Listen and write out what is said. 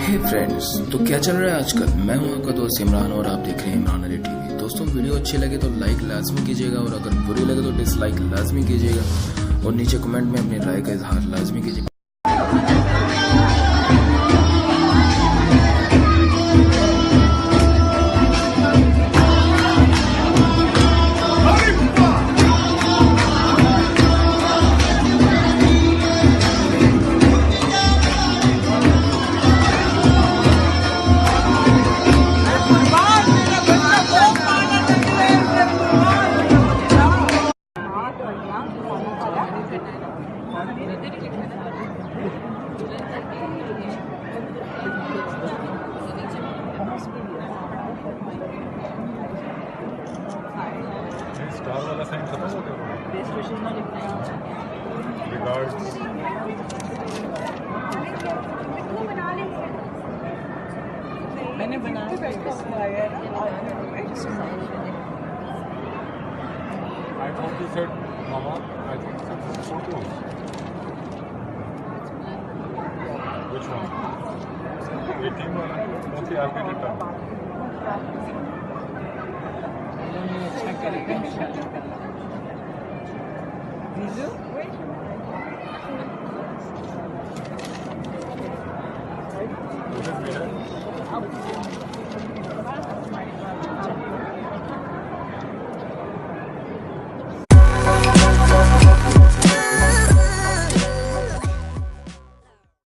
हे friends, तो क्या चल रहा है आजकल। मैं हूं आपका दोस्त इमरान और आप देख रहे हैं इमरान अली टीवी। दोस्तों, वीडियो अच्छी लगे तो लाइक लाजमी कीजिएगा और अगर बुरी लगे तो डिसलाइक लाजमी कीजिएगा और नीचे कमेंट में अपनी राय का इजहार लाजमी कीजिएगा। स्टार वाला साइन खत्म हो गया। बेस्ट विशेस ना लिखना है। रिगार्ड्स। मैंने बनाया I thought you said, Mama, I think you said photos. Which one? 18 one? Okay, I'll get it done. अच्छा करेगा। जीजू Would it be there?